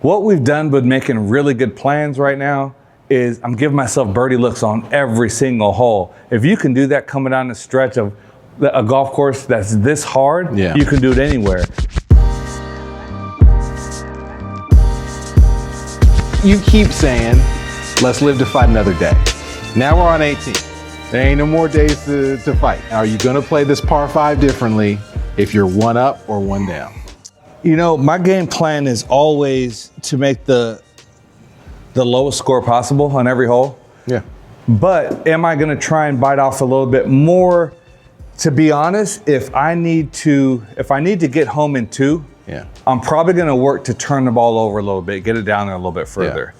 What we've done with making really good plans right now is I'm giving myself birdie looks on every single hole. If you can do that coming down the stretch of a golf course that's this hard, you can do it anywhere. You keep saying, let's live to fight another day. Now we're on 18. There ain't no more days to fight. Are you gonna play this par 5 differently if you're one up or one down? You know, my game plan is always to make the lowest score possible on every hole. Yeah. But am I gonna try and bite off a little bit more? To be honest, if I need to get home in 2, I'm probably gonna work to turn the ball over a little bit, get it down there a little bit further.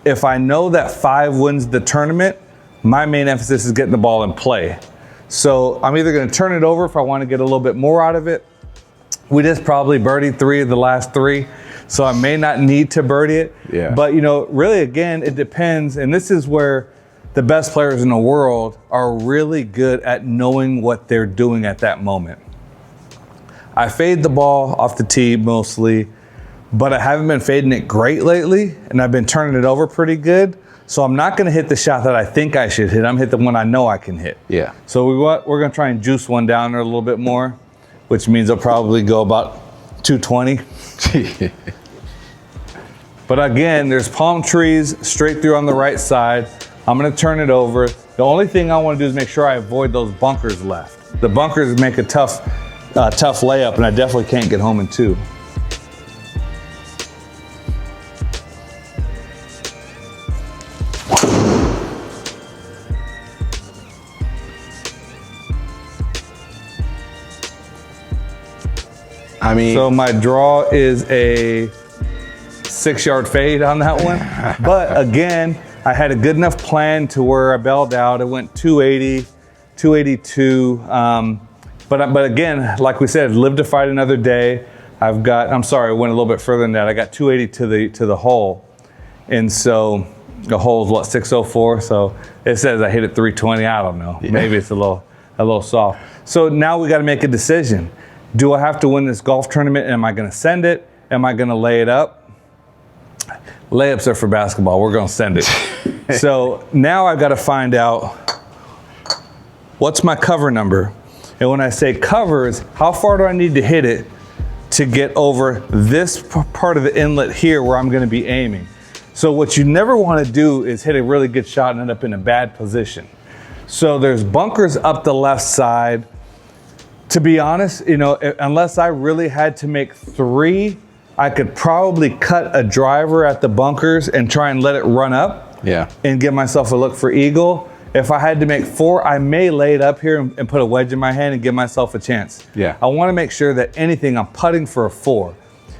If I know that 5 wins the tournament, my main emphasis is getting the ball in play. So I'm either gonna turn it over if I wanna get a little bit more out of it. We just probably birdied 3 of the last 3, so I may not need to birdie it. But you know, really again, it depends, and this is where the best players in the world are really good at knowing what they're doing at that moment. I fade the ball off the tee mostly, but I haven't been fading it great lately, and I've been turning it over pretty good. So I'm not gonna hit the shot that I think I should hit. I'm hit the one I know I can hit. So we're gonna try and juice one down there a little bit more, which means I'll probably go about 220. But again, there's palm trees straight through on the right side. I'm gonna turn it over. The only thing I wanna do is make sure I avoid those bunkers left. The bunkers make a tough layup, and I definitely can't get home in 2. So my draw is a 6-yard fade on that one. But again, I had a good enough plan to where I bailed out. It went 280, 282. But again, like we said, live to fight another day. I went a little bit further than that. I got 280 to the hole. And so the hole's what, 604? So it says I hit it 320. I don't know. Maybe it's a little soft. So now we got to make a decision. Do I have to win this golf tournament? Am I going to send it? Am I going to lay it up? Layups are for basketball. We're going to send it. So now I've got to find out what's my cover number. And when I say covers, how far do I need to hit it to get over this part of the inlet here where I'm going to be aiming? So what you never want to do is hit a really good shot and end up in a bad position. So there's bunkers up the left side. To be honest, you know, unless I really had to make 3, I could probably cut a driver at the bunkers and try and let it run up and give myself a look for eagle. If I had to make 4, I may lay it up here and put a wedge in my hand and give myself a chance. I want to make sure that anything, I'm putting for a 4.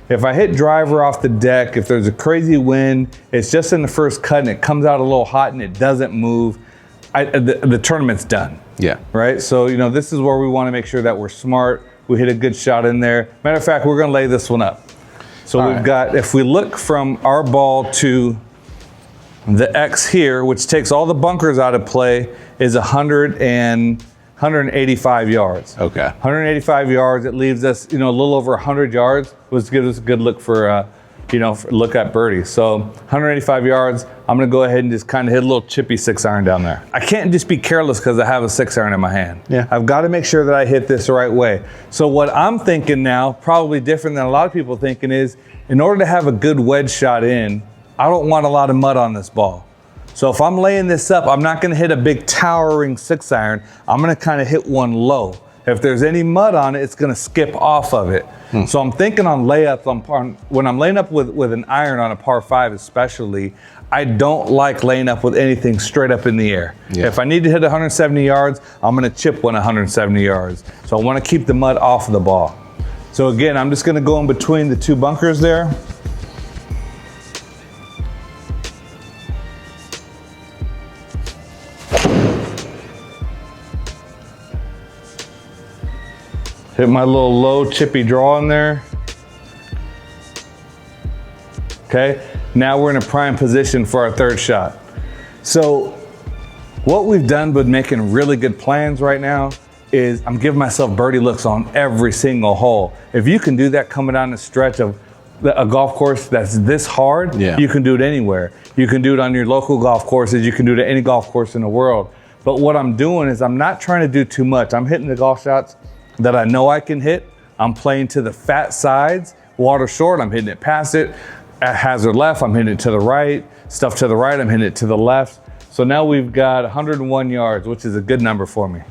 If I hit driver off the deck, if there's a crazy wind, it's just in the first cut and it comes out a little hot and it doesn't move, the tournament's done. Right? So, you know, this is where we want to make sure that we're smart. We hit a good shot in there. Matter of fact, we're going to lay this one up. So we've got, if we look from our ball to the X here, which takes all the bunkers out of play, is 185 yards. 185 yards. It leaves us, you know, a little over 100 yards. Which gives us a good look for, look at birdie. So 185 yards. I'm gonna go ahead and just kind of hit a little chippy 6-iron down there. I can't just be careless because I have a 6-iron in my hand. I've got to make sure that I hit this the right way. So what I'm thinking now, probably different than a lot of people thinking, is in order to have a good wedge shot in, I don't want a lot of mud on this ball. So if I'm laying this up, I'm not gonna hit a big towering 6-iron. I'm gonna kind of hit one low. If there's any mud on it, it's gonna skip off of it. So I'm thinking on layups, when I'm laying up with an iron on a par 5 especially, I don't like laying up with anything straight up in the air. If I need to hit 170 yards, I'm gonna chip one 170 yards. So I wanna keep the mud off of the ball. So again, I'm just gonna go in between the 2 bunkers there. Hit my little low chippy draw in there. Okay, now we're in a prime position for our 3rd shot. So what we've done with making really good plans right now is I'm giving myself birdie looks on every single hole. If you can do that coming down the stretch of a golf course that's this hard, you can do it anywhere. You can do it on your local golf courses. You can do it at any golf course in the world. But what I'm doing is I'm not trying to do too much. I'm hitting the golf shots that I know I can hit. I'm playing to the fat sides. Water short, I'm hitting it past it. At hazard left, I'm hitting it to the right. Stuff to the right, I'm hitting it to the left. So now we've got 101 yards, which is a good number for me.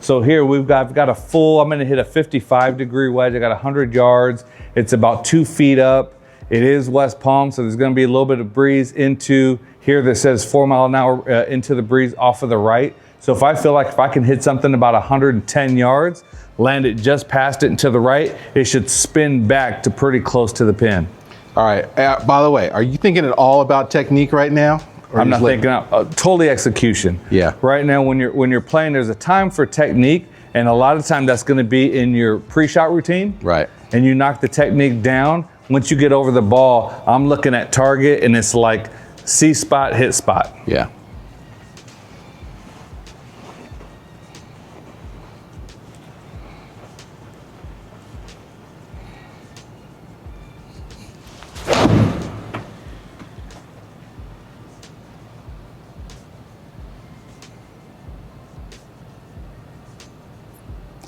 So here I've got a full, I'm gonna hit a 55-degree wedge. I got 100 yards. It's about 2 feet up. It is West Palm, so there's gonna be a little bit of breeze into here that says 4 mile an hour into the breeze off of the right. So if I feel like if I can hit something about 110 yards, land it just past it and to the right, it should spin back to pretty close to the pin. All right, by the way, are you thinking at all about technique right now? I'm not thinking totally execution. Yeah. Right now, when you're playing, there's a time for technique, and a lot of time that's going to be in your pre-shot routine. Right. And you knock the technique down. Once you get over the ball, I'm looking at target, and it's like see spot, hit spot. Yeah.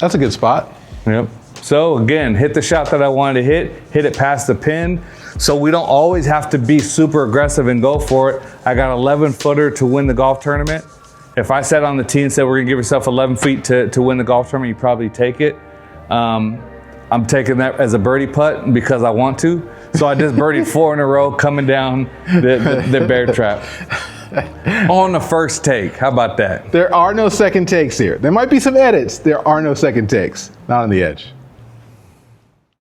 That's a good spot. Yep. So again, hit the shot that I wanted to hit it past the pin. So we don't always have to be super aggressive and go for it. I got 11 footer to win the golf tournament. If I sat on the tee and said we're gonna give yourself 11 feet to win the golf tournament, you probably take it. I'm taking that as a birdie putt because I want to. So I just birdied 4 in a row coming down the bear trap. On the first take, how about that? There are no second takes here. There might be some edits. There are no second takes. Not on the edge.